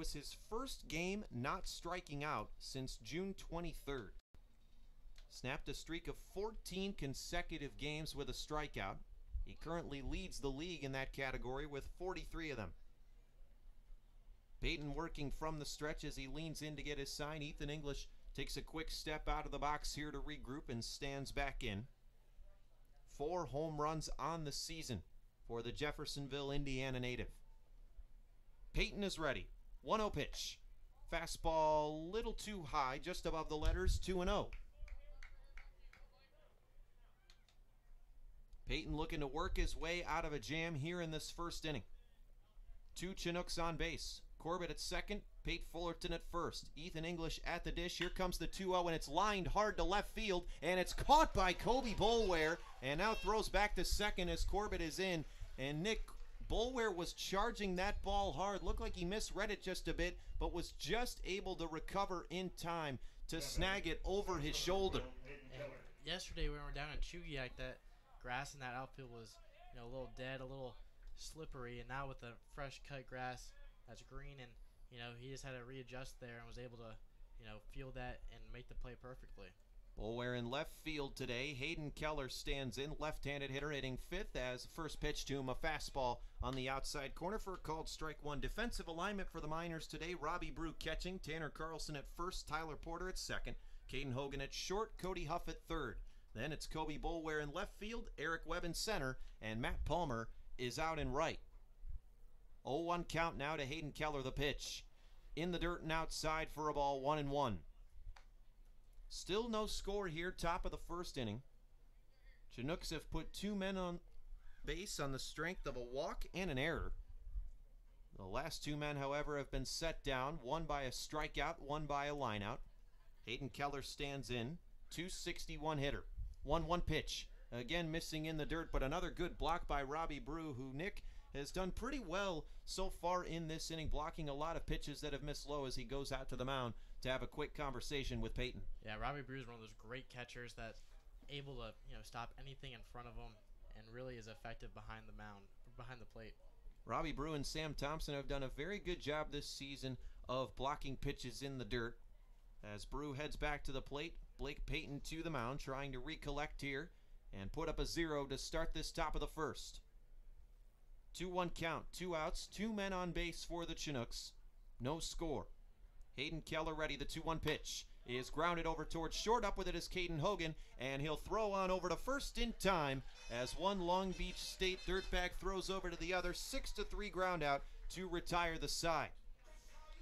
was his first game not striking out since June 23rd. Snapped a streak of 14 consecutive games with a strikeout. He currently leads the league in that category with 43 of them. Peyton working from the stretch as he leans in to get his sign. Ethan English takes a quick step out of the box here to regroup and stands back in. 4 home runs on the season for the Jeffersonville, Indiana native. Peyton is ready. 1-0 pitch. Fastball a little too high, just above the letters, 2-0. Peyton looking to work his way out of a jam here in this first inning. 2 Chinooks on base. Corbett at second, Pate Fullerton at first. Ethan English at the dish. Here comes the 2-0, and it's lined hard to left field, and it's caught by Kobe Boulware, and now throws back to second as Corbett is in. And Nick, Boulware was charging that ball hard. Looked like he misread it just a bit, but was just able to recover in time to snag it over his shoulder. And yesterday when we were down in Chugiak, that grass in that outfield was, a little dead, a little slippery, and now with the fresh cut grass that's green, and he just had to readjust there and was able to feel that and make the play perfectly. Boulware in left field today. Hayden Keller stands in, left-handed hitter, hitting fifth as first pitch to him, a fastball on the outside corner for a called strike one. Defensive alignment for the Miners today. Robbie Brew catching, Tanner Carlson at first, Tyler Porter at second, Caden Hogan at short, Cody Huff at third. Then it's Kobe Boulware in left field, Eric Webb in center, and Matt Palmer is out in right. 0-1 count now to Hayden Keller, the pitch. In the dirt and outside for a ball, 1-1. Still no score here, top of the first inning. Chinooks have put 2 men on base on the strength of a walk and an error. The last 2 men, however, have been set down, one by a strikeout, one by a lineout. Hayden Keller stands in, 261 hitter. 1-1 pitch. Again missing in the dirt, but another good block by Robbie Brew, who, Nick, has done pretty well so far in this inning, blocking a lot of pitches that have missed low as he goes out to the mound to have a quick conversation with Peyton. Yeah, Robbie Brew is one of those great catchers that's able to stop anything in front of him and really is effective behind the mound, behind the plate. Robbie Brew and Sam Thompson have done a very good job this season of blocking pitches in the dirt. As Brew heads back to the plate, Blake Peyton to the mound, trying to recollect here and put up a 0 to start this top of the first. 2-1 count, 2 outs, 2 men on base for the Chinooks. No score. Hayden Keller ready, the 2-1 pitch is grounded over towards short. Up with it is Caden Hogan, and he'll throw on over to first in time as one Long Beach State dirtbag throws over to the other. 6-3 ground out to retire the side.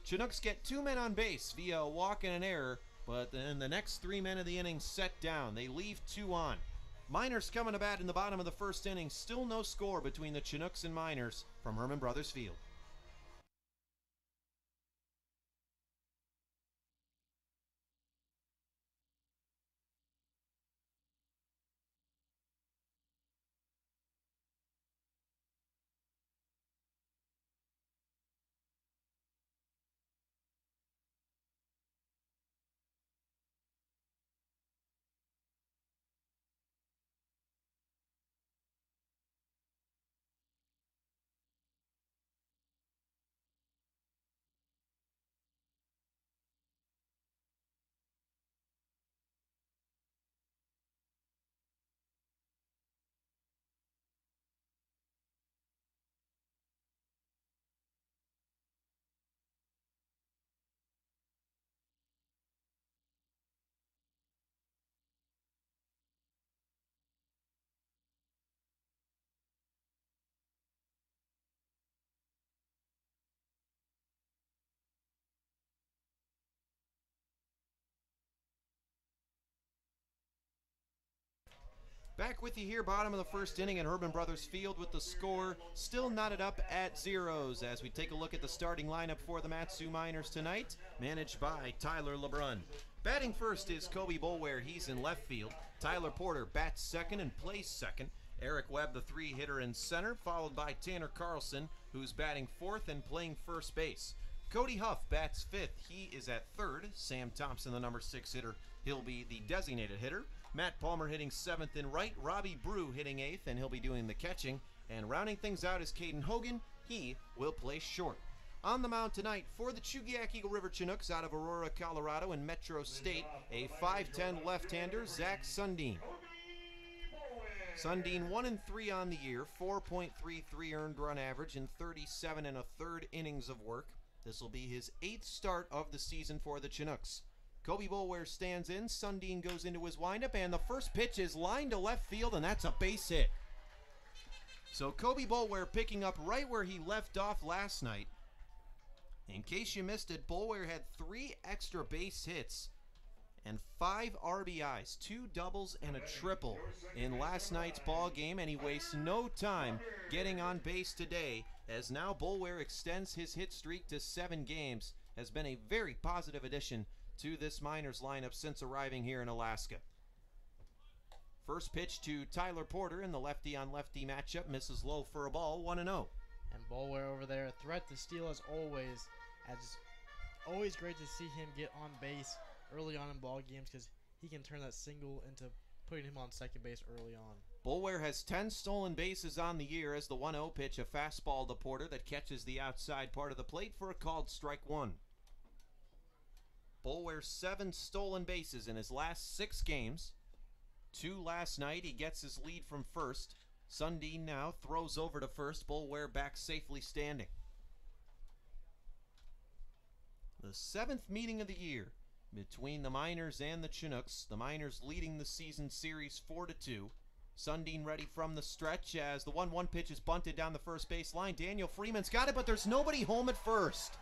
Chinooks get 2 men on base via a walk and an error, but then the next 3 men of the inning set down. They leave 2 on. Miners coming to bat in the bottom of the first inning. Still no score between the Chinooks and Miners from Herman Brothers Field. Back with you here, bottom of the first inning at Herman Brothers Field with the score still knotted up at 0s as we take a look at the starting lineup for the Mat-Su Miners tonight, managed by Tyler LeBrun. Batting first is Kobe Boulware. He's in left field. Tyler Porter bats second and plays second. Eric Webb, the 3-hitter, in center, followed by Tanner Carlson, who's batting fourth and playing first base. Cody Huff bats fifth. He is at third. Sam Thompson, the number 6 hitter, he'll be the designated hitter. Matt Palmer hitting seventh and right. Robbie Brew hitting eighth, and he'll be doing the catching. And rounding things out is Caden Hogan. He will play short. On the mound tonight for the Chugiak-Eagle River Chinooks out of Aurora, Colorado in Metro State, a 5'10 left-hander, Zach Sundin. Sundin 1-3 on the year, 4.33 earned run average in 37 1/3 innings of work. This will be his 8th start of the season for the Chinooks. Kobe Boulware stands in, Sundin goes into his windup, and the first pitch is lined to left field, and that's a base hit. So Kobe Boulware picking up right where he left off last night. In case you missed it, Boulware had 3 extra base hits and 5 RBIs, 2 doubles and a triple in last night's ball game, and he wastes no time getting on base today, as now Boulware extends his hit streak to 7 games. Has been a very positive addition to this Miners lineup since arriving here in Alaska. First pitch to Tyler Porter in the lefty-on-lefty matchup, misses low for a ball, 1-0. And Boulware over there, a threat to steal as always. It's always great to see him get on base early on in ball games, because he can turn that single into putting him on second base early on. Boulware has 10 stolen bases on the year as the 1-0 pitch, a fastball to Porter that catches the outside part of the plate for a called strike 1. Boulware 7 stolen bases in his last 6 games. 2 last night. He gets his lead from first. Sundin now throws over to first. Boulware back safely standing. The 7th meeting of the year between the Miners and the Chinooks. The Miners leading the season series 4-2. Sundin ready from the stretch as the 1-1 pitch is bunted down the first base line. Daniel Freeman's got it, but there's nobody home at first.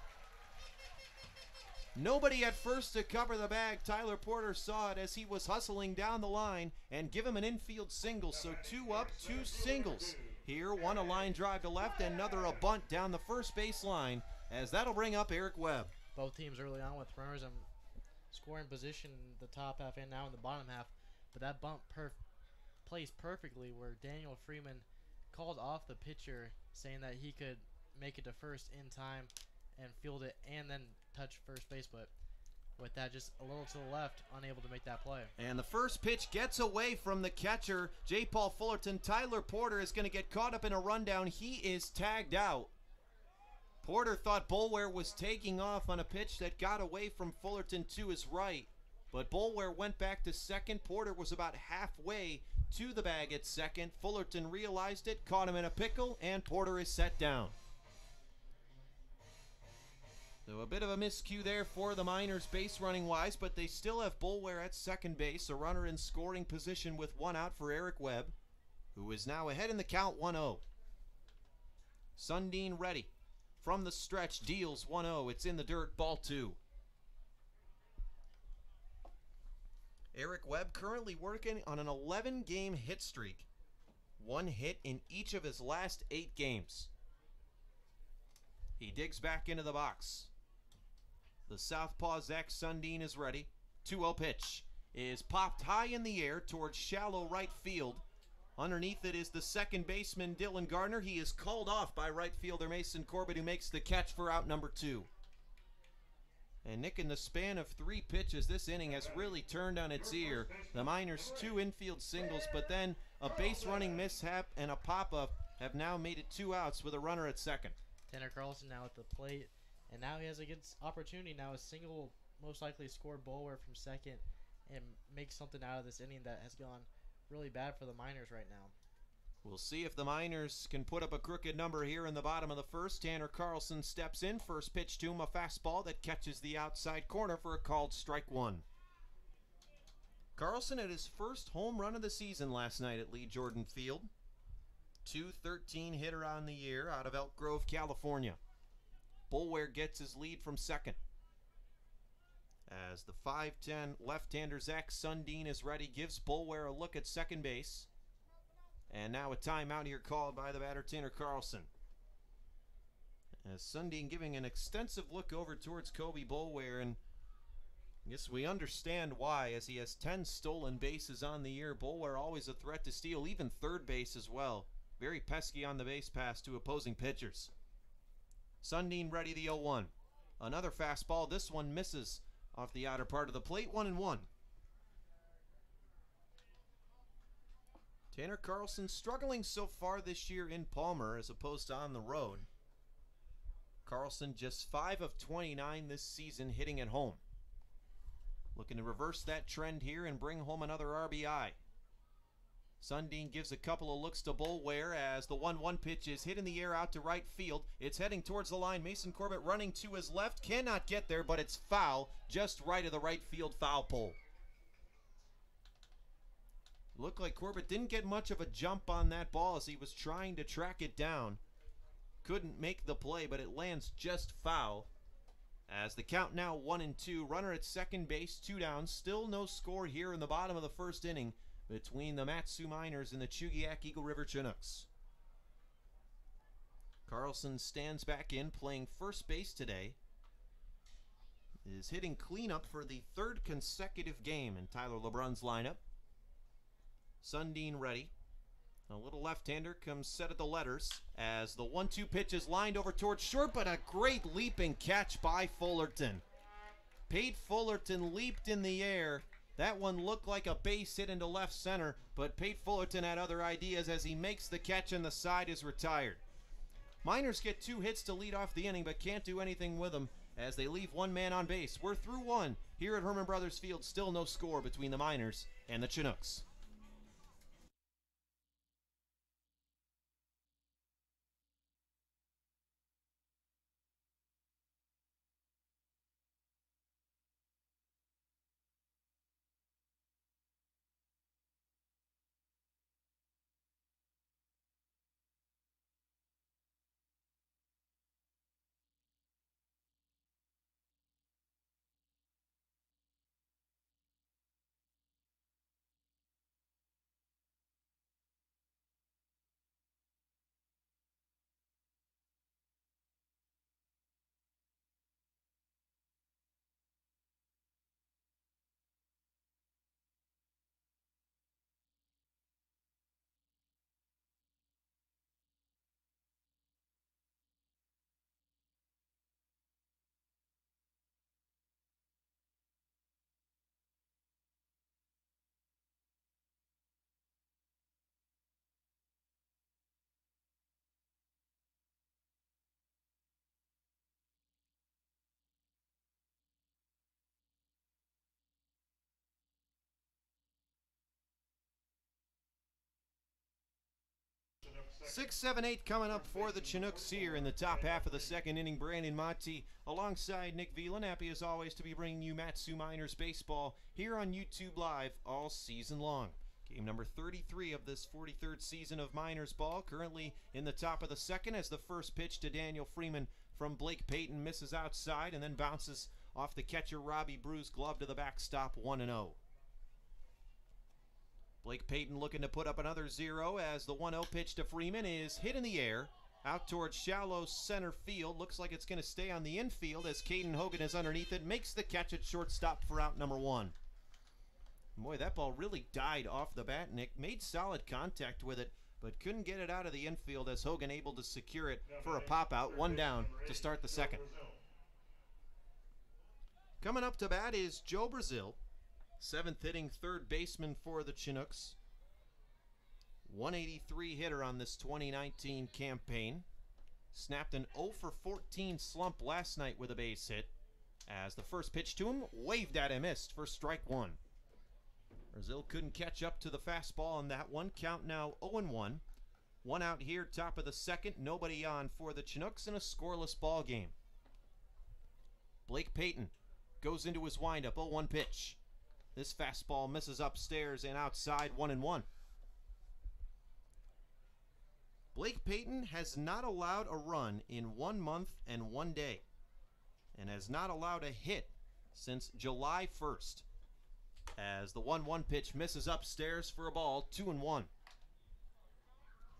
Nobody at first to cover the bag. Tyler Porter saw it as he was hustling down the line and give him an infield single. So 2 up, 2 singles. Here, one a line drive to left, and another a bunt down the first base line, as that'll bring up Eric Webb. Both teams early on with runners in scoring position in the top half and now in the bottom half. But that bunt plays perfectly where Daniel Freeman called off the pitcher, saying that he could make it to first in time and field it and then touch first base, but with that just a little to the left, unable to make that play. And the first pitch gets away from the catcher, J. Paul Fullerton. Tyler Porter is going to get caught up in a rundown. He is tagged out. Porter thought Boulware was taking off on a pitch that got away from Fullerton to his right, but Boulware went back to second. Porter was about halfway to the bag at second. Fullerton realized it, caught him in a pickle, and Porter is set down. So a bit of a miscue there for the Miners base running wise, but they still have Boulware at second base, a runner in scoring position with 1 out for Eric Webb, who is now ahead in the count 1-0. Sundin ready. From the stretch, deals 1-0. It's in the dirt, ball 2. Eric Webb currently working on an 11-game hit streak. 1 hit in each of his last 8 games. He digs back into the box. The southpaw Zach Sundin is ready. 2-0 pitch is popped high in the air towards shallow right field. Underneath it is the second baseman Dylan Gardner. He is called off by right fielder Mason Corbett, who makes the catch for out number 2. And Nick, in the span of 3 pitches, this inning has really turned on its ear. The Miners 2 infield singles, but then a base running mishap and a pop-up have now made it 2 outs with a runner at second. Tanner Carlson now at the plate, and now he has a good opportunity. Now a single will most likely score Boulware from second and make something out of this inning that has gone really bad for the Miners right now. We'll see if the Miners can put up a crooked number here in the bottom of the first. Tanner Carlson steps in. First pitch to him, a fastball that catches the outside corner for a called strike 1. Carlson had his first home run of the season last night at Lee Jordan Field. .213 hitter on the year out of Elk Grove, California. Boulware gets his lead from second. As the 5'10 left-hander Zach Sundin is ready, gives Boulware a look at second base. And now a timeout here called by the batter Tanner Carlson. As Sundin giving an extensive look over towards Kobe Boulware, and I guess we understand why, as he has 10 stolen bases on the year. Boulware always a threat to steal, even third base as well. Very pesky on the base pass to opposing pitchers. Sundin ready, the 0-1. Another fastball. This one misses off the outer part of the plate. 1-1. Tanner Carlson struggling so far this year in Palmer as opposed to on the road. Carlson just 5 of 29 this season hitting at home. Looking to reverse that trend here and bring home another RBI. Sundin gives a couple of looks to Boulware as the 1-1 pitch is hit in the air out to right field. It's heading towards the line. Mason Corbett running to his left. Cannot get there, but it's foul just right of the right field foul pole. Looked like Corbett didn't get much of a jump on that ball as he was trying to track it down. Couldn't make the play, but it lands just foul. As the count now 1-2, runner at second base, 2 down. Still no score here in the bottom of the first inning between the Mat-Su Miners and the Chugiak-Eagle River Chinooks. Carlson stands back in, playing first base today. Is hitting cleanup for the 3rd consecutive game in Tyler LeBrun's lineup. Sundin ready. A little left-hander comes set at the letters as the 1-2 pitch is lined over towards short, but a great leaping catch by Fullerton. Pate Fullerton leaped in the air. That one looked like a base hit into left center, but Pate Fullerton had other ideas as he makes the catch and the side is retired. Miners get 2 hits to lead off the inning, but can't do anything with them as they leave 1 man on base. We're through 1 here at Herman Brothers Field. Still no score between the Miners and the Chinooks. Six, 7, 8 coming up for the Chinooks here in the top half of the second inning. Brandon Monty alongside Nick Velan. Happy as always to be bringing you Mat-Su Miners baseball here on YouTube Live all season long. Game number 33 of this 43rd season of Miners ball. Currently in the top of the second as the first pitch to Daniel Freeman from Blake Payton misses outside and then bounces off the catcher Robbie Brew's glove to the backstop 1-0. Blake Payton looking to put up another 0 as the 1-0 pitch to Freeman is hit in the air out towards shallow center field. Looks like it's going to stay on the infield as Caden Hogan is underneath it. Makes the catch at shortstop for out number 1. Boy, that ball really died off the bat. Nick made solid contact with it, but couldn't get it out of the infield as Hogan able to secure it for a pop out. 1 down to start the second. Coming up to bat is Joe Brazil. 7th inning third baseman for the Chinooks. 183 hitter on this 2019 campaign. Snapped an 0 for 14 slump last night with a base hit. As the first pitch to him, waved at him, missed for strike 1. Brazil couldn't catch up to the fastball on that one. Count now 0-1. 1 out here, top of the second. Nobody on for the Chinooks in a scoreless ball game. Blake Payton goes into his windup. 0-1 pitch. This fastball misses upstairs and outside. 1-1. Blake Payton has not allowed a run in 1 month and 1 day and has not allowed a hit since July 1st. As the 1-1 pitch misses upstairs for a ball. 2-1.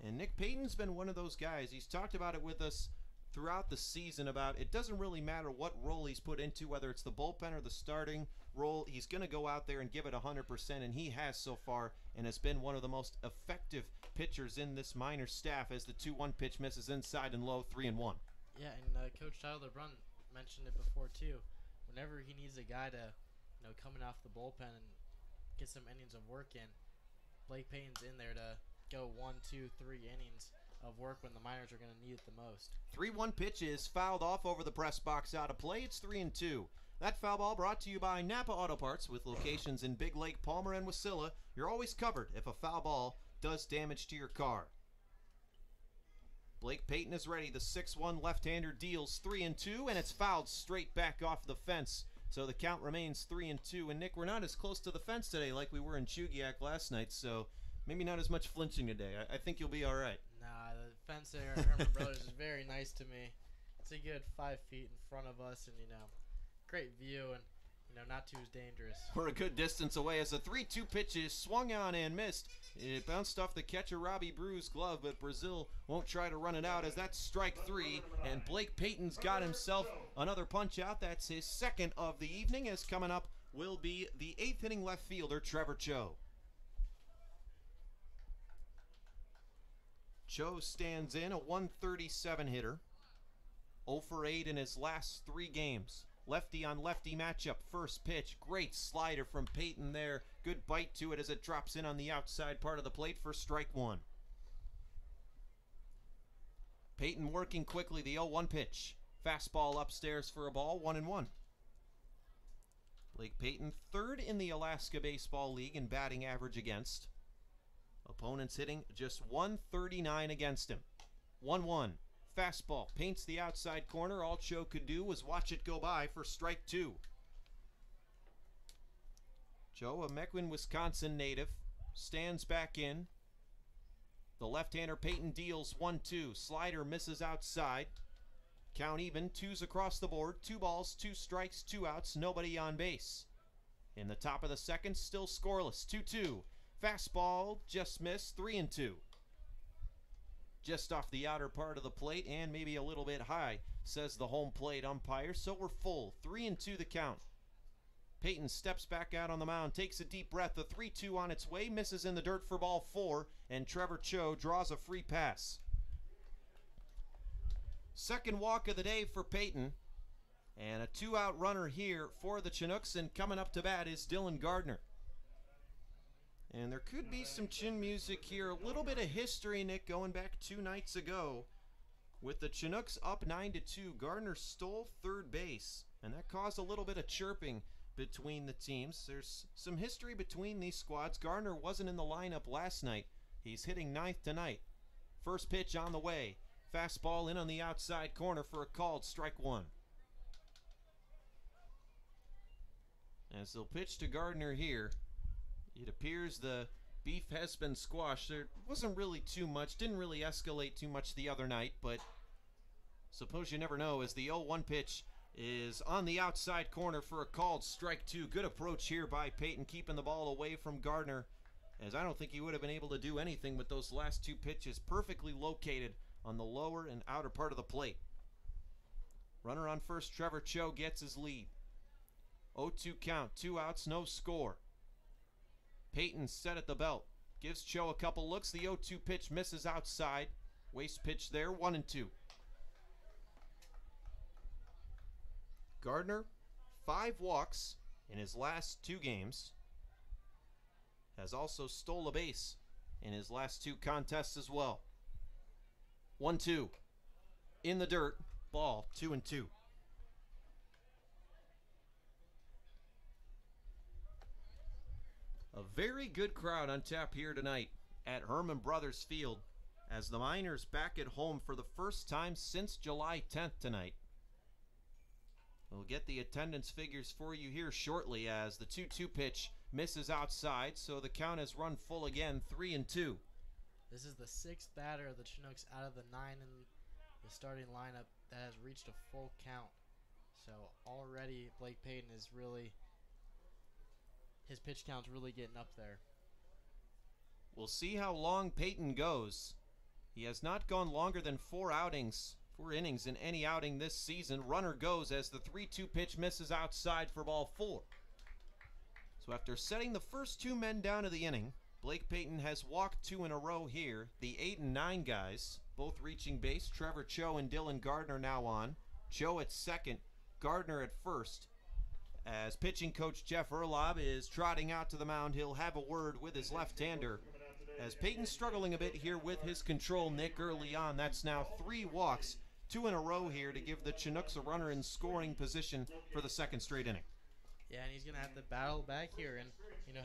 And Nick Payton's been one of those guys. He's talked about it with us throughout the season about it doesn't really matter what role he's put into, whether it's the bullpen or the starting role. He's going to go out there and give it 100%, and he has so far and has been one of the most effective pitchers in this minor staff as the 2-1 pitch misses inside and low. 3-1. Yeah, and Coach Tyler LeBrun mentioned it before too. Whenever he needs a guy to, coming off the bullpen and get some innings of work in, Blake Payton's in there to go 1, 2, 3 innings of work when the Miners are going to need it the most. 3-1 pitch is fouled off over the press box out of play. It's 3-2. That foul ball brought to you by Napa Auto Parts with locations in Big Lake, Palmer, and Wasilla. You're always covered if a foul ball does damage to your car. Blake Payton is ready. The 6-1 left-hander deals 3-2, and it's fouled straight back off the fence. So the count remains 3-2. And Nick, we're not as close to the fence today like we were in Chugiak last night, so maybe not as much flinching today. I think you'll be all right. Nah, the fence there at Herman Brothers is very nice to me. It's a good 5 feet in front of us, and great view, and not too dangerous. We're a good distance away as the 3-2 pitch is swung on and missed. It bounced off the catcher Robbie Brew's glove, but Brazil won't try to run it out as that's strike 3. And Blake Payton's got himself another punch out. That's his second of the evening, as coming up will be the 8th inning left fielder Trevor Cho. Cho stands in, a 137 hitter. 0 for 8 in his last 3 games. Lefty on lefty matchup. First pitch. Great slider from Payton there. Good bite to it as it drops in on the outside part of the plate for strike 1. Payton working quickly. The 0-1 pitch. Fastball upstairs for a ball. 1-1. Blake Payton, 3rd in the Alaska Baseball League in batting average against. Opponents hitting just 139 against him. 1-1. Fastball paints the outside corner. All Cho could do was watch it go by for strike 2. Joe, a Mequon, Wisconsin native, stands back in. The left-hander Payton deals 1-2. Slider misses outside. Count even. 2s across the board. 2 balls, 2 strikes, 2 outs. Nobody on base. In the top of the second, still scoreless. 2-2. Fastball just missed. 3-2. Just off the outer part of the plate and maybe a little bit high, says the home plate umpire. So we're full. 3-2 the count. Payton steps back out on the mound, takes a deep breath. The 3-2 on its way, misses in the dirt for ball 4, and Trevor Cho draws a free pass. Second walk of the day for Payton, and a 2-out runner here for the Chinooks, and coming up to bat is Dylan Gardner. And there could be some chin music here. A little bit of history, Nick, going back 2 nights ago. With the Chinooks up 9-2, Gardner stole third base, and that caused a little bit of chirping between the teams. There's some history between these squads. Gardner wasn't in the lineup last night. He's hitting 9th tonight. First pitch on the way. Fastball in on the outside corner for a called strike 1. As they'll pitch to Gardner here, it appears the beef has been squashed. There wasn't really too much, didn't really escalate too much the other night, but suppose you never know, as the 0-1 pitch is on the outside corner for a called strike 2. Good approach here by Payton, keeping the ball away from Gardner, as I don't think he would have been able to do anything with those last 2 pitches, perfectly located on the lower and outer part of the plate. Runner on first, Trevor Cho gets his lead. 0-2 count, 2 outs, no score. Payton set at the belt, gives Cho a couple looks. The 0-2 pitch misses outside. Waste pitch there, 1-2. Gardner, 5 walks in his last 2 games. Has also stole a base in his last 2 contests as well. 1-2. In the dirt, ball 2-2. A very good crowd on tap here tonight at Herman Brothers Field as the Miners back at home for the first time since July 10th tonight. We'll get the attendance figures for you here shortly as the 2-2 pitch misses outside, so the count has run full again, 3-2. This is the 6th batter of the Chinooks out of the 9 in the starting lineup that has reached a full count. So already Blake Payton is really, his pitch count's really getting up there. We'll see how long Payton goes. He has not gone longer than 4 innings in any outing this season. Runner goes as the 3-2 pitch misses outside for ball 4. So after setting the first 2 men down of the inning, Blake Payton has walked 2 in a row here. The 8 and 9 guys, both reaching base. Trevor Cho and Dylan Gardner now on. Cho at second, Gardner at first. As pitching coach Jeff Erlob is trotting out to the mound, he'll have a word with his left-hander As Peyton struggling a bit here with his control, Nick, early on. That's now 3 walks, 2 in a row here to give the Chinooks a runner in scoring position for the second straight inning. Yeah, and he's going to have to battle back here and,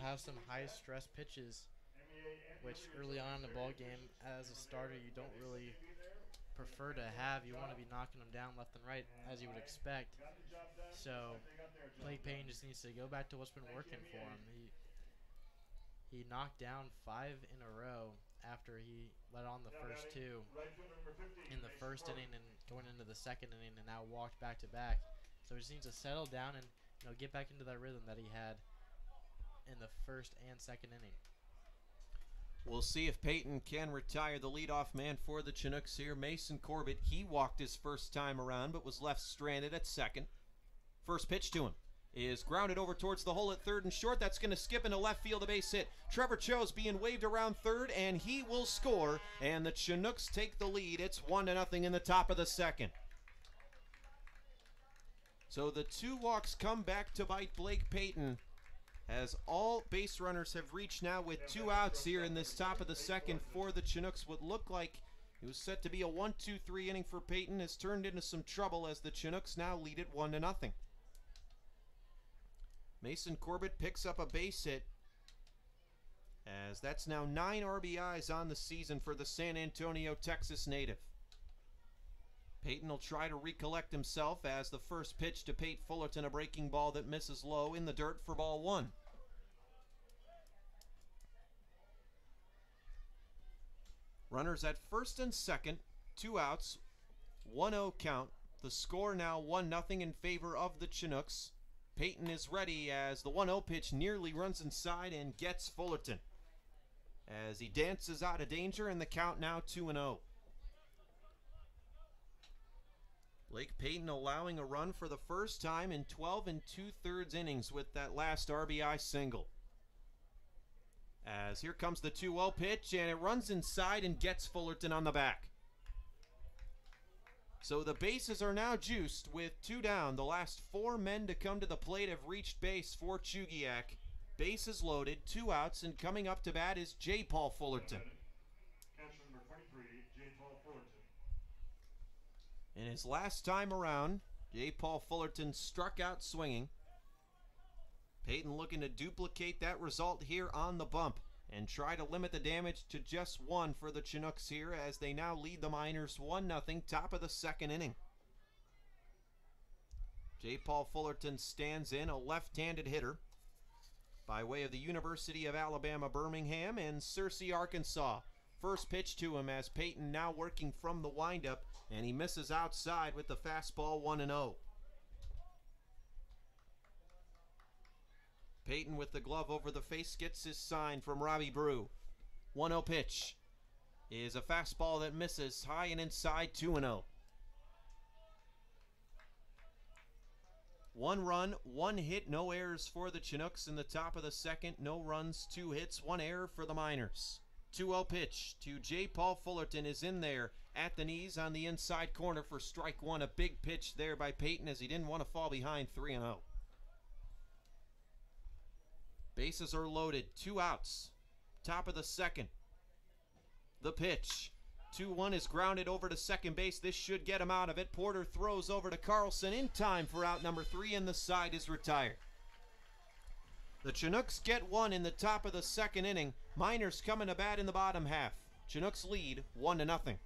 have some high-stress pitches, which early on in the ball game, as a starter, you don't really prefer to have. You want to be knocking them down left and right, as you would expect. So Blake Payne just needs to go back to what's been working for him. He knocked down 5 in a row after he let on the first 2 in the first inning and going into the second inning, and now walked back to back. So he just needs to settle down and get back into that rhythm that he had in the first and second inning. We'll see if Peyton can retire the leadoff man for the Chinooks here. Mason Corbett, he walked his first time around but was left stranded at second. First pitch to him is grounded over towards the hole at third and short. That's going to skip into left field, a base hit. Trevor Cho's being waved around third, and he will score, and the Chinooks take the lead. It's 1-0 in the top of the second. So the 2 walks come back to bite Blake Peyton, as all base runners have reached now with 2 outs here in this top of the second for the Chinooks. What looked like it was set to be a 1-2-3 inning for Peyton has turned into some trouble as the Chinooks now lead it 1-0. Mason Corbett picks up a base hit, as that's now 9 RBIs on the season for the San Antonio, Texas native. Peyton will try to recollect himself as the first pitch to Pate Fullerton, a breaking ball that misses low in the dirt for ball 1. Runners at first and second, 2 outs, 1-0 count. The score now 1-0 in favor of the Chinooks. Peyton is ready as the 1-0 pitch nearly runs inside and gets Fullerton, as he dances out of danger, and the count now 2-0. Blake Peyton allowing a run for the first time in 12 2/3 innings with that last RBI single. As here comes the 2-0 pitch, and it runs inside and gets Fullerton on the back. So the bases are now juiced with 2 down. The last 4 men to come to the plate have reached base for Chugiak. Bases loaded, 2 outs, and coming up to bat is J. Paul Fullerton. In his last time around, J. Paul Fullerton struck out swinging. Peyton looking to duplicate that result here on the bump and try to limit the damage to just 1 for the Chinooks here, as they now lead the Miners 1-0, top of the second inning. J. Paul Fullerton stands in, a left-handed hitter by way of the University of Alabama, Birmingham and Searcy, Arkansas. First pitch to him as Peyton now working from the windup, and he misses outside with the fastball 1-0. Peyton with the glove over the face gets his sign from Robbie Brew. 1-0 pitch is a fastball that misses high and inside, 2-0. 1 run, 1 hit, no errors for the Chinooks in the top of the second. No runs, 2 hits, 1 error for the Miners. 2-0 pitch to J. Paul Fullerton is in there at the knees on the inside corner for strike 1. A big pitch there by Peyton, as he didn't want to fall behind 3-0. Bases are loaded, 2 outs. Top of the second. The pitch. 2-1 is grounded over to second base. This should get him out of it. Porter throws over to Carlson in time for out number 3, and the side is retired. The Chinooks get 1 in the top of the second inning. Miners coming to bat in the bottom half. Chinooks lead 1-0.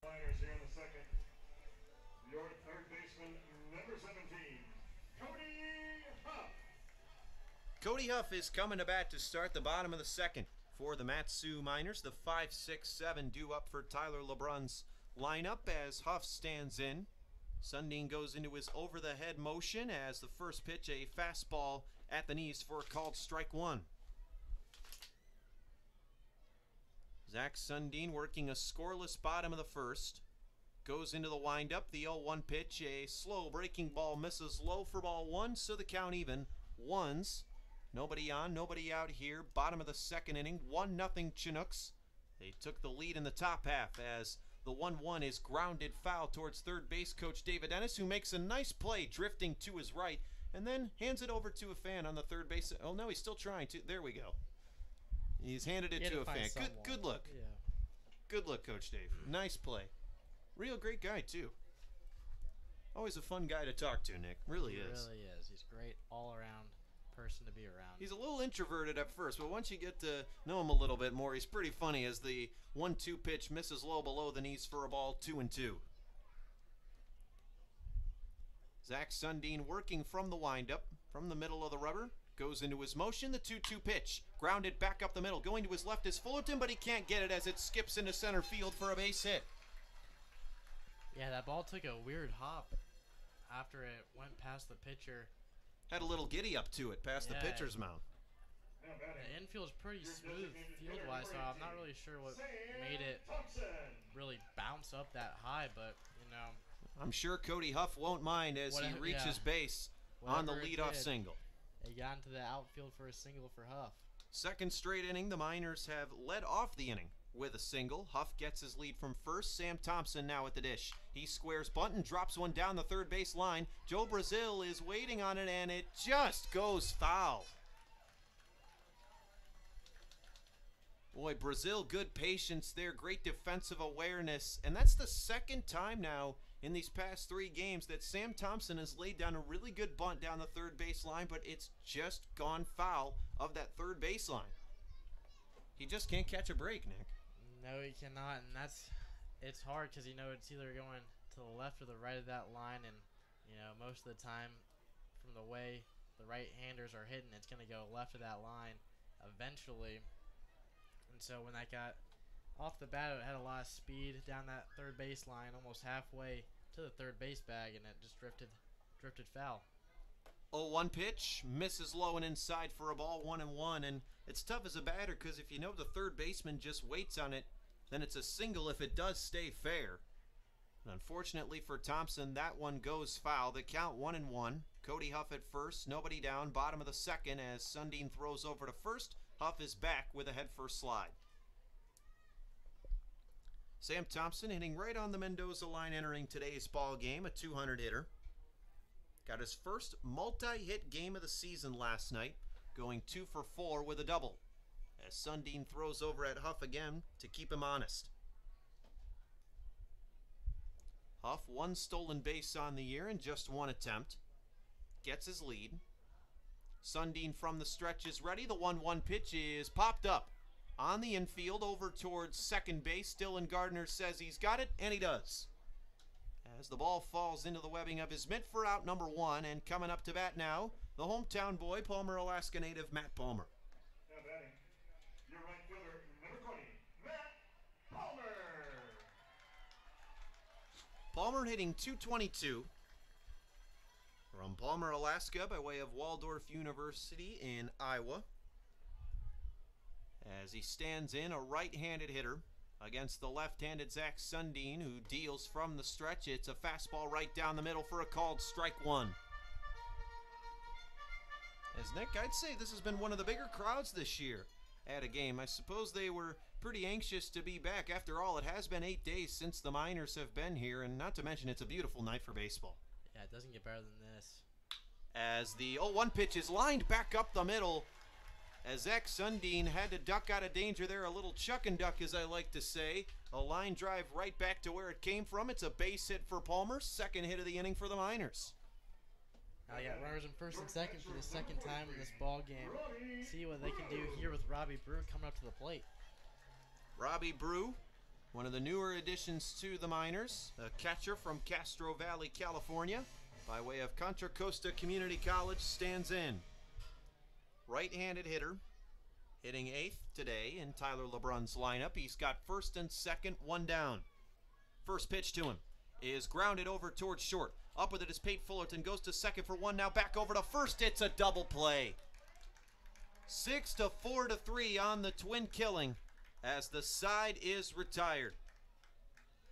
Miners here in the second. Your third baseman, number 17, Cody Huff. Cody Huff is coming to bat to start the bottom of the second for the Matsu Miners. The 5-6-7 due up for Tyler LeBrun's lineup as Huff stands in. Sundin goes into his over-the-head motion as the first pitch, a fastball at the knees for a called strike one. Zach Sundin working a scoreless bottom of the first. Goes into the windup, the 0-1 pitch, a slow breaking ball misses low for ball one, so the count even. Ones. Nobody on, nobody out here. Bottom of the second inning, 1-0 Chinooks. They took the lead in the top half as the 1-1 is grounded foul towards third base coach David Ennis, who makes a nice play drifting to his right and then hands it over to a fan on the third base. Oh no, he's still trying to. There we go. He's handed it to a fan. Good look. Yeah. Good look, Coach Dave. Nice play. Real great guy, too. Always a fun guy to talk to, Nick. Really is. He really is. He's a great all-around person to be around. He's a little introverted at first, but once you get to know him a little bit more, he's pretty funny as the 1-2 pitch misses low below the knees for a ball 2-2. Zach Sundin working from the windup, from the middle of the rubber. Goes into his motion, the 2-2 pitch. Grounded back up the middle. Going to his left is Fullerton, but he can't get it as it skips into center field for a base hit. Yeah, that ball took a weird hop after it went past the pitcher. Had a little giddy up to it past the pitcher's mound. The infield's pretty smooth field-wise, so I'm not really sure what made it really bounce up that high, but, you know. I'm sure Cody Huff won't mind as he reaches base on the leadoff single. They got into the outfield for a single for Huff. Second straight inning, the Miners have led off the inning with a single. Huff gets his lead from first. Sam Thompson now at the dish. He squares bunt and drops one down the third base line. Joe Brazil is waiting on it, and it just goes foul. Boy, Brazil, good patience there, great defensive awareness, and that's the second time now in these past 3 games that Sam Thompson has laid down a really good bunt down the third base line, but it's just gone foul of that third baseline. He just can't catch a break, Nick. No, he cannot, and it's hard because, you know, it's either going to the left or the right of that line, and, you know, most of the time from the way the right-handers are hitting, it's going to go left of that line eventually. And so when that got off the bat, it had a lot of speed down that third base line, almost halfway to the third base bag, and it just drifted foul. 0-1 pitch, misses low and inside for a ball, 1-1, and it's tough as a batter because if you know the third baseman just waits on it, then it's a single if it does stay fair. And unfortunately for Thompson, that one goes foul. The count 1-1. Cody Huff at first, nobody down, bottom of the second as Sundin throws over to first. Huff is back with a head-first slide. Sam Thompson hitting right on the Mendoza line entering today's ball game, a 200 hitter. Got his first multi-hit game of the season last night, going 2 for 4 with a double, as Sundin throws over at Huff again to keep him honest. Huff, 1 stolen base on the year in just 1 attempt. Gets his lead. Sundin from the stretch is ready. The 1-1 pitch is popped up on the infield over towards second base. Dylan Gardner says he's got it, and he does. As the ball falls into the webbing of his mitt for out number 1, and coming up to bat now, the hometown boy, Palmer, Alaska native Matt Palmer. Now batting, your right fielder, number 20, Matt Palmer. Palmer hitting .222 from Palmer, Alaska, by way of Waldorf University in Iowa. As he stands in, a right-handed hitter against the left-handed Zach Sundin, who deals from the stretch. It's a fastball right down the middle for a called strike one. As Nick, I'd say this has been one of the bigger crowds this year at a game. I suppose they were pretty anxious to be back. After all, it has been 8 days since the Miners have been here, and not to mention it's a beautiful night for baseball. Yeah, it doesn't get better than this. As the 0-1 pitch is lined back up the middle, as Zach Sundin had to duck out of danger there, a little chuck and duck, as I like to say. A line drive right back to where it came from. It's a base hit for Palmer, second hit of the inning for the Miners. Now they got runners in first and second for the second time in this ball game. See what they can do here with Robbie Brew coming up to the plate. Robbie Brew One of the newer additions to the Miners, a catcher from Castro Valley, California, by way of Contra Costa Community College, stands in. Right-handed hitter, hitting 8th today in Tyler LeBrun's lineup. He's got first and second, one down. First pitch to him is grounded over towards short. Up with it is Pate Fullerton, goes to second for one, now back over to first. It's a double play. 6-4-3 on the twin killing as the side is retired.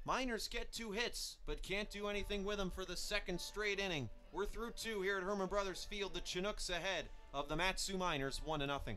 Miners get 2 hits, but can't do anything with them for the second straight inning. We're through 2 here at Herman Brothers Field. The Chinooks ahead of the Mat-Su Miners 1-0.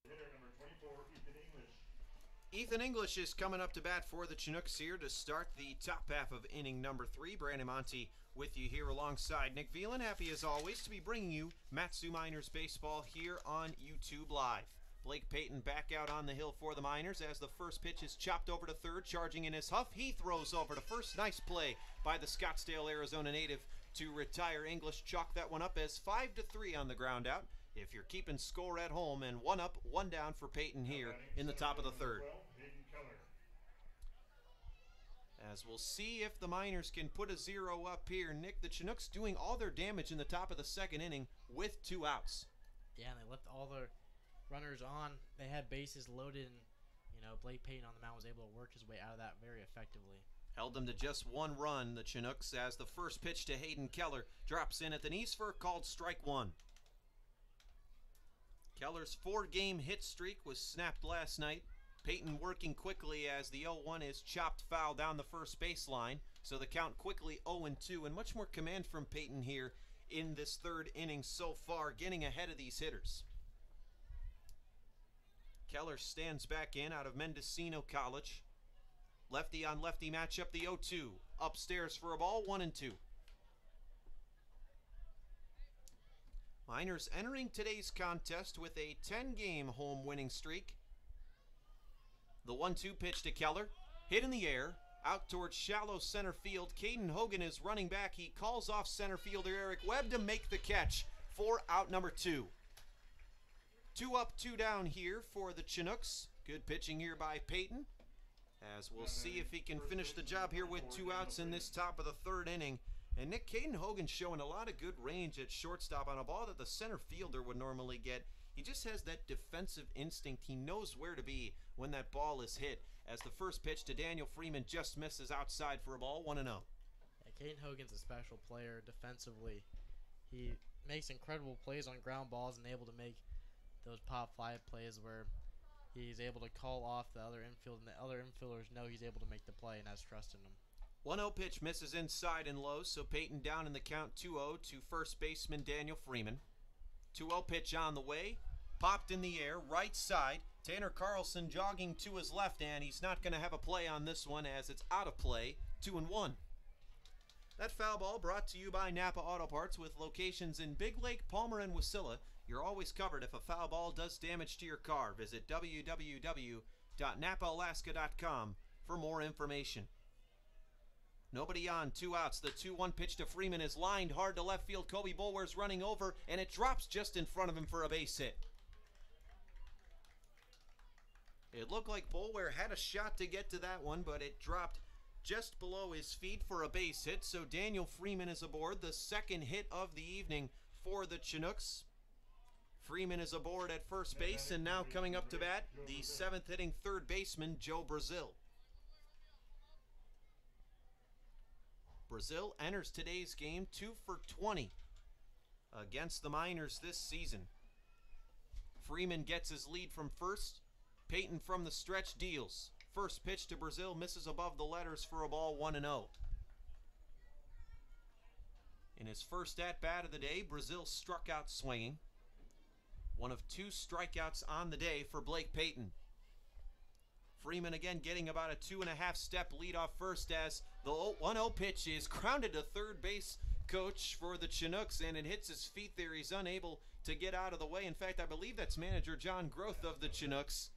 Hitter number 24, Ethan English. Ethan English is coming up to bat for the Chinooks here to start the top half of inning number 3. Brandon Monty with you here alongside Nick Velan. Happy as always to be bringing you Mat-Su Miners baseball here on YouTube Live. Blake Payton back out on the hill for the Miners as the first pitch is chopped over to third. Charging in his huff, he throws over to first. Nice play by the Scottsdale, Arizona native to retire English. Chalk that one up as 5-3 on the ground out. If you're keeping score at home, and 1 up, 1 down for Payton here in the top of the third. As we'll see if the Miners can put a 0 up here. Nick, the Chinooks doing all their damage in the top of the second inning with 2 outs. Yeah, and they left all their runners on. They had bases loaded, and Blake Payton on the mound was able to work his way out of that very effectively. Held them to just 1 run, the Chinooks, as the first pitch to Hayden Keller drops in at the knees for a called strike 1. Keller's 4-game hit streak was snapped last night. Payton working quickly as the 0-1 is chopped foul down the first baseline. So the count quickly 0-2, and much more command from Payton here in this third inning so far, getting ahead of these hitters. Keller stands back in out of Mendocino College. Lefty on lefty matchup, the 0-2. Upstairs for a ball, 1-2. Miners entering today's contest with a 10-game home winning streak. The 1-2 pitch to Keller, hit in the air, out towards shallow center field. Caden Hogan is running back. He calls off center fielder Eric Webb to make the catch for out number 2. 2 up, 2 down here for the Chinooks. Good pitching here by Payton, as we'll see if he can finish the job here with 2 outs in this top of the third inning. And Nick, Caden Hogan showing a lot of good range at shortstop on a ball that the center fielder would normally get. He just has that defensive instinct. He knows where to be when that ball is hit, as the first pitch to Daniel Freeman just misses outside for a ball, 1-0. Yeah, Caden Hogan's a special player defensively. He makes incredible plays on ground balls and able to make those pop fly plays where he's able to call off the other infield, and the other infielders know he's able to make the play, and that's trusting him. 1-0 pitch misses inside and low, so Payton down in the count 2-0 to first baseman Daniel Freeman. 2-0 pitch on the way, popped in the air, right side. Tanner Carlson jogging to his left, and he's not going to have a play on this one as it's out of play, 2-1. That foul ball brought to you by Napa Auto Parts with locations in Big Lake, Palmer, and Wasilla. You're always covered if a foul ball does damage to your car. Visit www.napaalaska.com for more information. Nobody on, 2 outs. The 2-1 pitch to Freeman is lined hard to left field. Kobe Boulware's running over, and it drops just in front of him for a base hit. It looked like Boulware had a shot to get to that one, but it dropped just below his feet for a base hit. So Daniel Freeman is aboard, the second hit of the evening for the Chinooks. Freeman is aboard at first base, and now coming up to bat, the 7th inning third baseman, Joe Brazil. Brazil enters today's game 2 for 20 against the Miners this season. Freeman gets his lead from first. Peyton from the stretch deals. First pitch to Brazil misses above the letters for a ball, 1-0. In his first at-bat of the day, Brazil struck out swinging. One of 2 strikeouts on the day for Blake Peyton. Freeman again getting about a 2.5 step lead off first as the 1-0 pitch is grounded to third base coach for the Chinooks, and it hits his feet there. He's unable to get out of the way. In fact, I believe that's manager John Groth of the Chinooks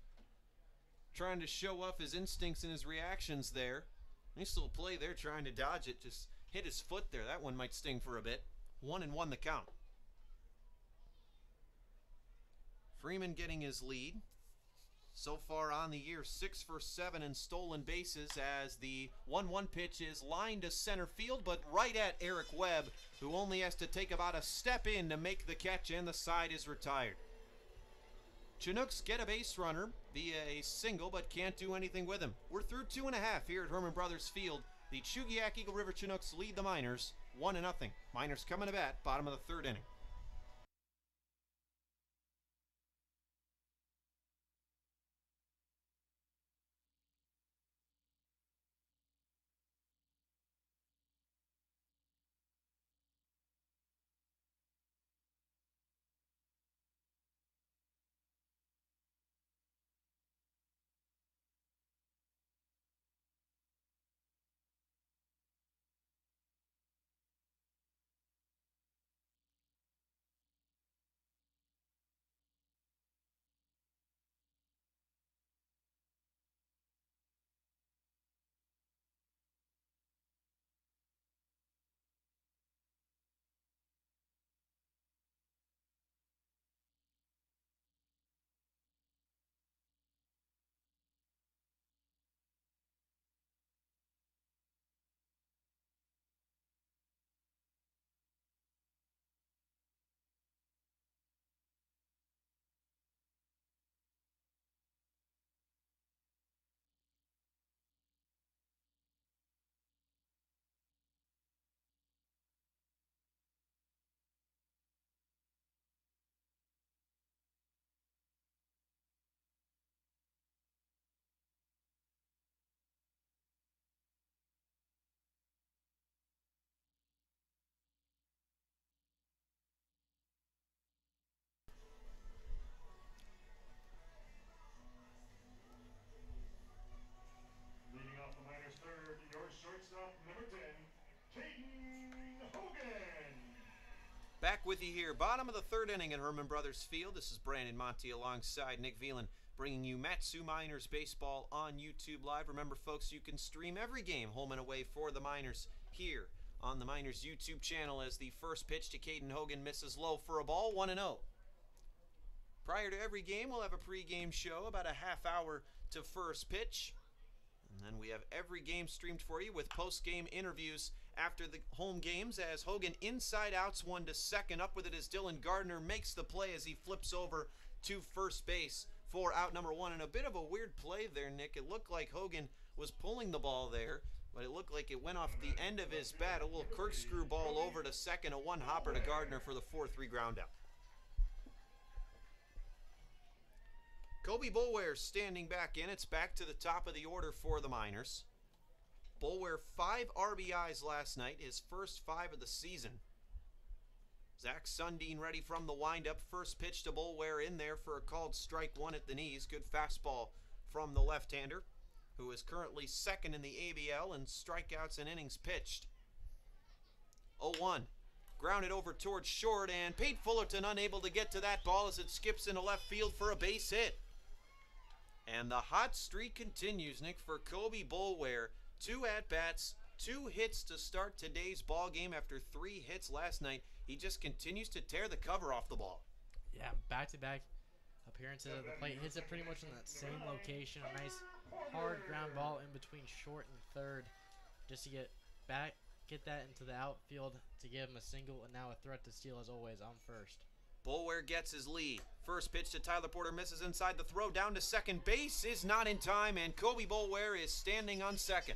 trying to show off his instincts and his reactions there. Nice little play there trying to dodge it. Just hit his foot there. That one might sting for a bit. 1-1 the count. Freeman getting his lead. So far on the year, 6 for 7 in stolen bases as the 1-1 pitch is lined to center field, but right at Eric Webb, who only has to take about a step in to make the catch, and the side is retired. Chinooks get a base runner via a single, but can't do anything with him. We're through 2.5 here at Herman Brothers Field. The Chugiak-Eagle River Chinooks lead the Miners 1-0. Miners coming to bat, bottom of the third inning. Leading off the Miners third, your shortstop, number 10, Caden Hogan. Back with you here, bottom of the third inning at Herman Brothers Field. This is Brandon Monty alongside Nick Velan, bringing you Matsu Miners baseball on YouTube Live. Remember, folks, you can stream every game home and away for the Miners here on the Miners YouTube channel as the first pitch to Caden Hogan misses low for a ball, 1-0. Prior to every game, we'll have a pregame show about a half hour to first pitch. And then we have every game streamed for you with post-game interviews after the home games as Hogan inside outs one to second. Up with it as Dylan Gardner makes the play as he flips over to first base for out number 1. And a bit of a weird play there, Nick. It looked like Hogan was pulling the ball there, but it looked like it went off the end of his bat. A little corkscrew ball over to second, a one-hopper to Gardner for the 4-3 ground out. Kobe Boulware standing back in. It's back to the top of the order for the Miners. Boulware 5 RBIs last night, his first 5 of the season. Zach Sundin ready from the windup. First pitch to Boulware in there for a called strike 1 at the knees. Good fastball from the left-hander, who is currently second in the ABL in strikeouts and innings pitched. 0-1. Grounded over towards short, and Pate Fullerton unable to get to that ball as it skips into left field for a base hit. And the hot streak continues, Nick, for Kobe Boulware. 2 at-bats, 2 hits to start today's ball game after 3 hits last night. He just continues to tear the cover off the ball. Yeah, back-to-back appearances at the plate. Hits it pretty much in that same location. A nice hard ground ball in between short and third just to get that into the outfield to give him a single, and now a threat to steal as always on first. Boulware gets his lead. First pitch to Tyler Porter misses inside. The throw down to second base is not in time, and Kobe Boulware is standing on second.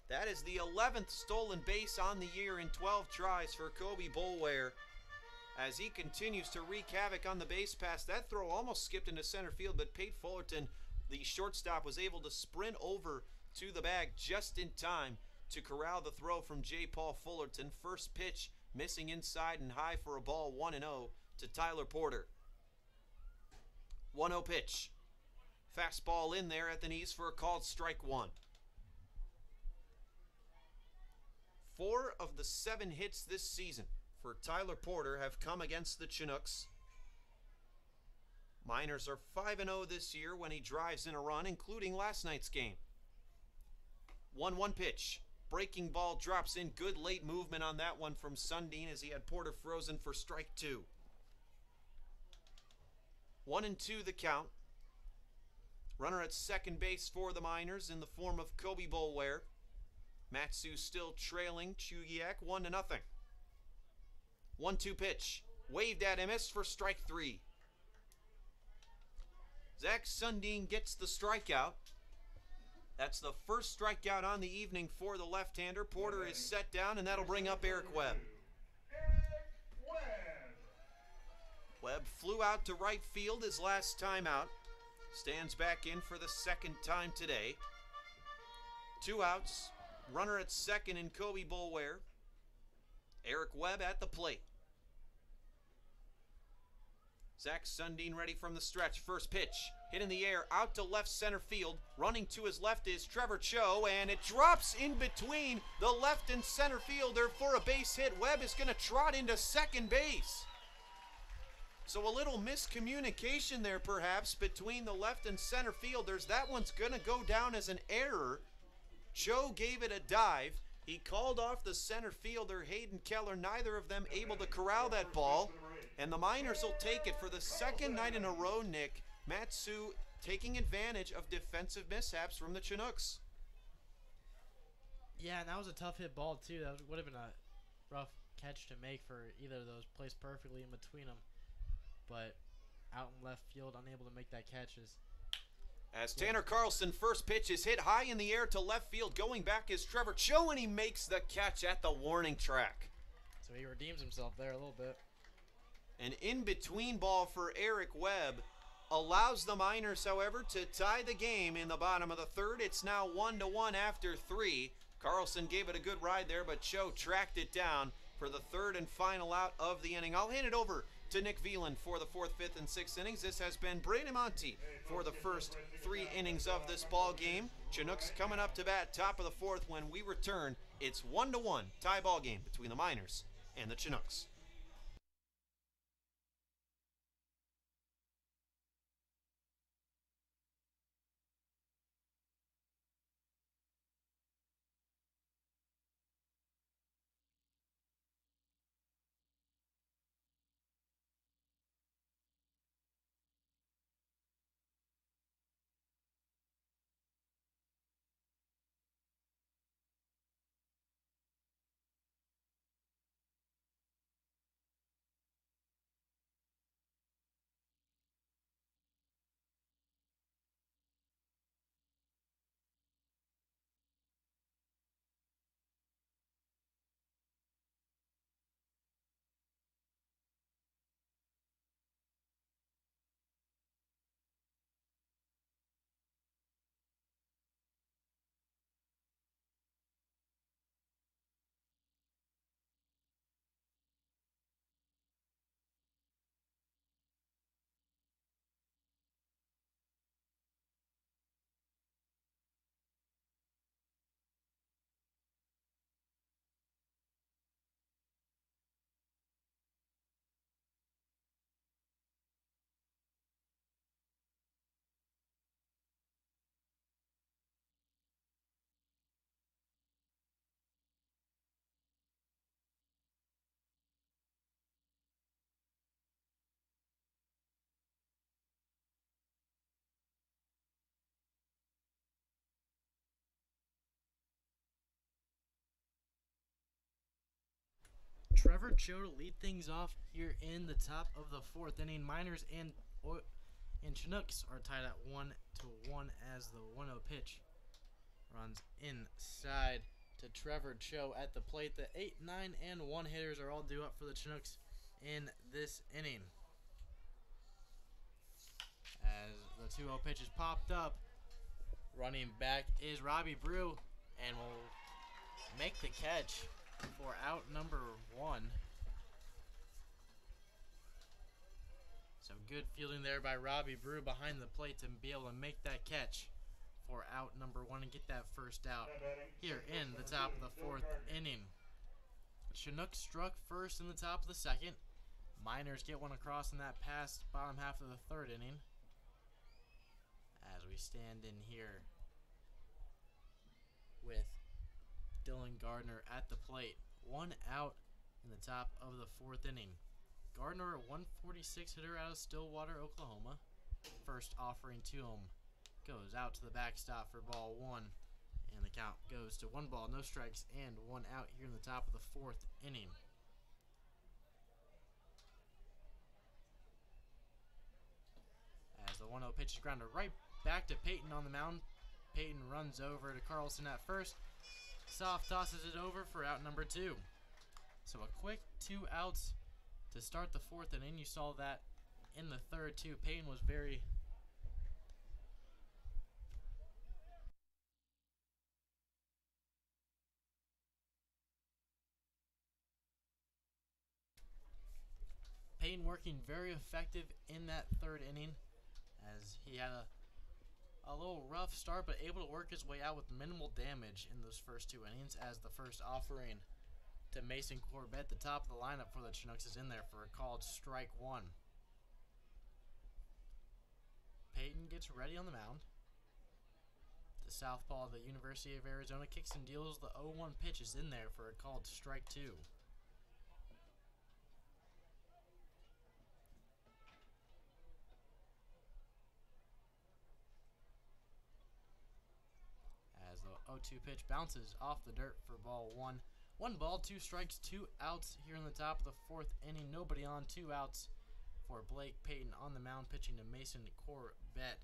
That is the 11th stolen base on the year in 12 tries for Kobe Boulware as he continues to wreak havoc on the base pass. That throw almost skipped into center field, but Pate Fullerton, the shortstop, was able to sprint over to the bag just in time to corral the throw from J. Paul Fullerton. First pitch missing inside and high for a ball, 1-0 to Tyler Porter. 1-0 pitch. Fastball in there at the knees for a called strike 1. 4 of the 7 hits this season for Tyler Porter have come against the Chinooks. Miners are 5-0 this year when he drives in a run, including last night's game. 1-1 pitch. Breaking ball drops in. Good late movement on that one from Sundin as he had Porter frozen for strike 2. 1-2 the count. Runner at second base for the Miners in the form of Kobe Boulware. Matsu still trailing Chugiak 1-0. 1-2 pitch. Waved at him, missed for strike 3. Zach Sundin gets the strikeout. That's the first strikeout on the evening for the left-hander. Porter is set down, and that'll bring up Eric Webb. Webb flew out to right field his last time out. Stands back in for the second time today. 2 outs. Runner at second in Kobe Boulware. Eric Webb at the plate. Zach Sundin ready from the stretch. First pitch, hit in the air, out to left center field. Running to his left is Trevor Cho, and it drops in between the left and center fielder for a base hit. Webb is going to trot into second base. So a little miscommunication there perhaps between the left and center fielders. That one's going to go down as an error. Cho gave it a dive. He called off the center fielder, Hayden Keller. Neither of them able to corral that ball. And the Miners will take it for the second night in a row, Nick. Matsu taking advantage of defensive mishaps from the Chinooks. Yeah, and that was a tough hit ball, too. That would have been a rough catch to make for either of those. Placed perfectly in between them. But out in left field, unable to make that catch. As Tanner Carlson, first pitch is hit high in the air to left field. Going back is Trevor Cho, and he makes the catch at the warning track. So he redeems himself there a little bit. An in-between ball for Eric Webb allows the Miners, however, to tie the game in the bottom of the third. It's now 1-1 after 3. Carlson gave it a good ride there, but Cho tracked it down for the third and final out of the inning. I'll hand it over to Nick Veland for the 4th, 5th, and 6th innings. This has been Brandon Monty for the first 3 innings of this ball game. Chinooks coming up to bat, top of the 4th. When we return, it's 1-1 tie ball game between the Miners and the Chinooks. Trevor Cho to lead things off here in the top of the fourth inning. Miners and Chinooks are tied at 1-1 as the 1-0 pitch runs inside to Trevor Cho at the plate. The 8, 9, and 1 hitters are all due up for the Chinooks in this inning. As the 2-0 pitch is popped up, running back is Robbie Brew and will make the catch for out number 1. So good fielding there by Robbie Brew behind the plate to be able to make that catch for out number 1 and get that first out here in the top of the fourth inning. Chinooks struck first in the top of the second. Miners get one across in that past bottom half of the third inning. As we stand in here with Dylan Gardner at the plate. 1 out in the top of the fourth inning. Gardner, a 146 hitter out of Stillwater, Oklahoma. First offering to him goes out to the backstop for ball 1. And the count goes to 1 ball, no strikes, and 1 out here in the top of the fourth inning. As the 1-0 pitch is grounded right back to Peyton on the mound. Peyton runs over to Carlson at first. Soft tosses it over for out number 2. So a quick 2 outs to start the fourth inning. You saw that in the third too. Peyton was very working very effective in that third inning as he had a little rough start, but able to work his way out with minimal damage in those first 2 innings, as the first offering to Mason Corbett, the top of the lineup for the Chinooks, is in there for a called strike 1. Peyton gets ready on the mound. The southpaw of the University of Arizona kicks and deals. The 0-1 pitch is in there for a called strike 2. As the 0-2 pitch bounces off the dirt for ball 1. 1 ball, 2 strikes, 2 outs here in the top of the fourth inning. Nobody on, 2 outs for Blake Peyton on the mound, pitching to Mason Corbett.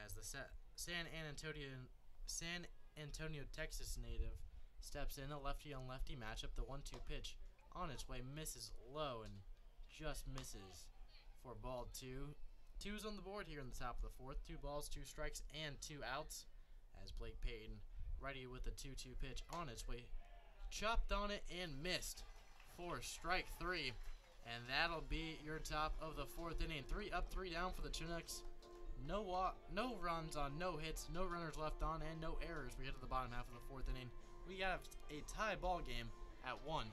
As the San Antonio, Texas native steps in, a lefty on lefty matchup. The 1-2 pitch on its way misses low and just misses for ball 2. 2's on the board here in the top of the fourth. 2 balls, 2 strikes, and 2 outs. As Blake Peyton ready with the 2-2 pitch on its way, chopped on it and missed for strike 3. And that'll be your top of the fourth inning. 3 up, 3 down for the Chinooks. No runs on, no hits, no runners left on, and no errors. We get to the bottom half of the fourth inning. We got a tie ball game at 1-1.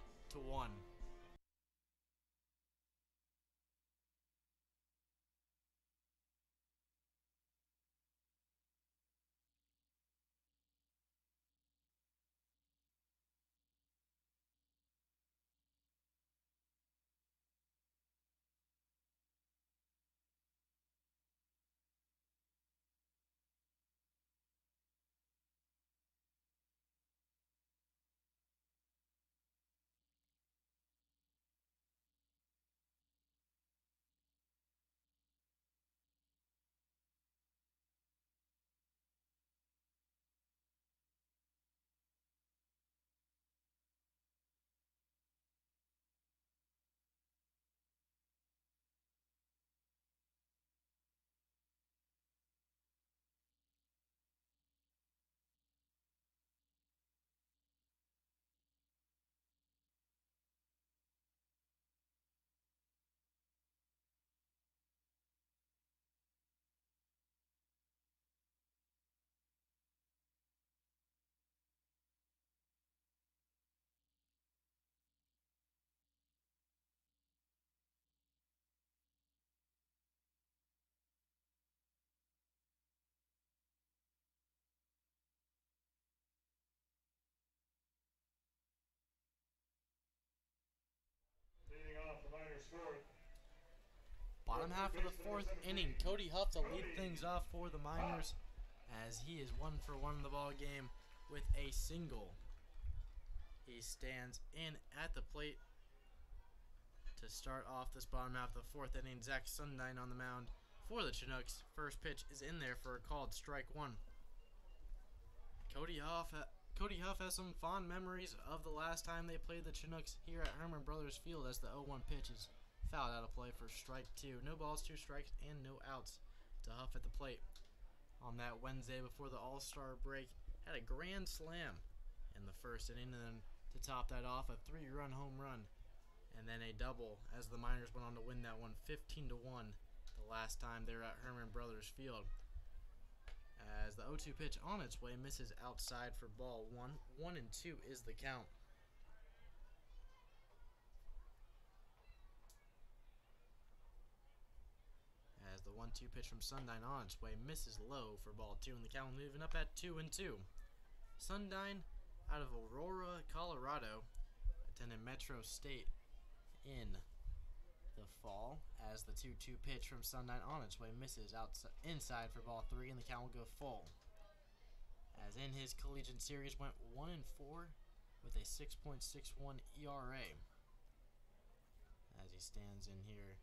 Leading off the Miners' fourth. Bottom half of the fourth inning, Cody Huff to lead things off for the Miners as he is 1 for 1 in the ball game with a single. He stands in at the plate to start off this bottom half of the fourth inning. Zach Sundine on the mound for the Chinooks. First pitch is in there for a called strike one. Cody Huff has some fond memories of the last time they played the Chinooks here at Herman Brothers Field, as the 0-1 pitch is fouled out of play for strike two. No balls, 2 strikes, and no outs to Huff at the plate. On that Wednesday before the All-Star break, had a grand slam in the first inning, and then to top that off, a 3-run home run, and then a double as the Miners went on to win that one 15-1 the last time they were at Herman Brothers Field. As the 0-2 pitch on its way misses outside for ball one. 1-2 is the count. As the 1-2 pitch from Sundine on its way misses low for ball two, and the count moving up at 2-2. Sundine out of Aurora, Colorado, attended Metro State in the fall, as the 2-2 pitch from Sundine on its way misses inside for ball three, and the count will go full. As in his collegiate series went 1-4 with a 6.61 ERA. As he stands in here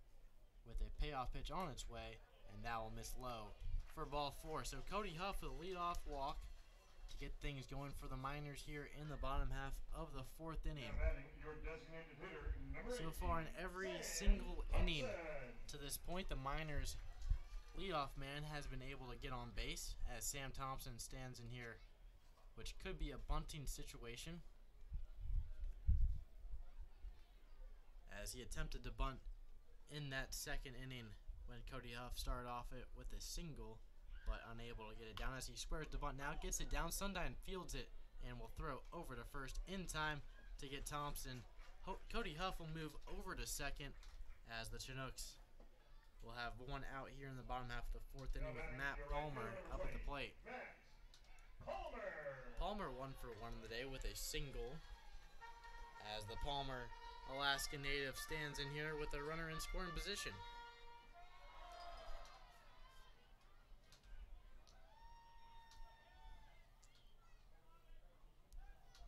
with a payoff pitch on its way, and that will miss low for ball four. So Cody Huff with a leadoff walk to get things going for the Miners here in the bottom half of the fourth inning. Your designated hitter, number So 18, far in every single inning to this point, the Miners' leadoff man has been able to get on base, as Sam Thompson stands in here, which could be a bunting situation, as he attempted to bunt in that second inning when Cody Huff started off it with a single, but unable to get it down. As he squares the bunt now, gets it down, Sundine fields it and will throw over to first in time to get Thompson. Cody Huff will move over to second, as the Chinooks will have one out here in the bottom half of the fourth inning with Matt Palmer up at the plate. Palmer 1 for 1 of the day with a single, as the Palmer Alaska native stands in here with a runner in scoring position.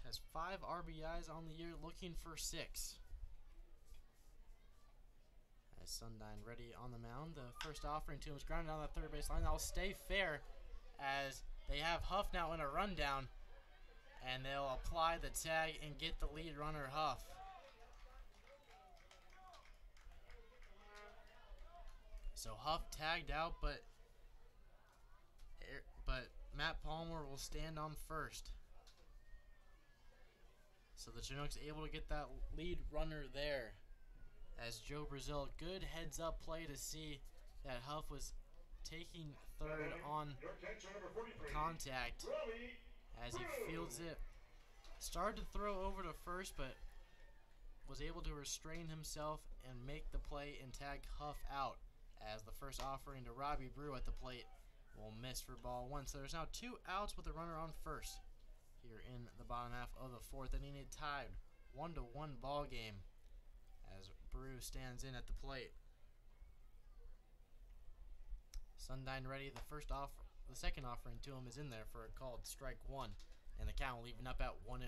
Has 5 RBIs on the year, looking for 6. As Sundine ready on the mound, the first offering to him is grounded down the third base line. That will stay fair, as they have Huff now in a rundown, and they'll apply the tag and get the lead runner Huff. So Huff tagged out, but Matt Palmer will stand on first. So the Chinooks able to get that lead runner there, as Joe Brazil, good heads up play to see that Huff was taking third on contact, as he fields it. Started to throw over to first, but was able to restrain himself and make the play and tag Huff out, as the first offering to Robbie Brew at the plate will miss for ball one. So there's now 2 outs with a runner on first here in the bottom half of the fourth inning. It tied 1-1 ball game, as Brew stands in at the plate. Sundine ready. The second offering to him is in there for a called strike one, and the count will even up at 1-1.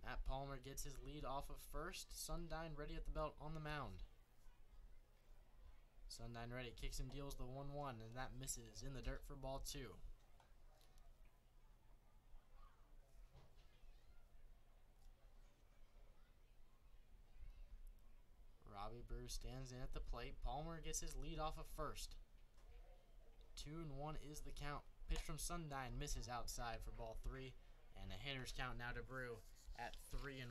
Matt Palmer gets his lead off of first. Sundine ready at the belt on the mound. Sundine ready, kicks and deals the 1-1, and that misses in the dirt for ball two. Robbie Brew stands in at the plate. Palmer gets his lead off of first. 2-1 is the count. Pitch from Sundine misses outside for ball three, and the hitters count now to Brew at 3-1.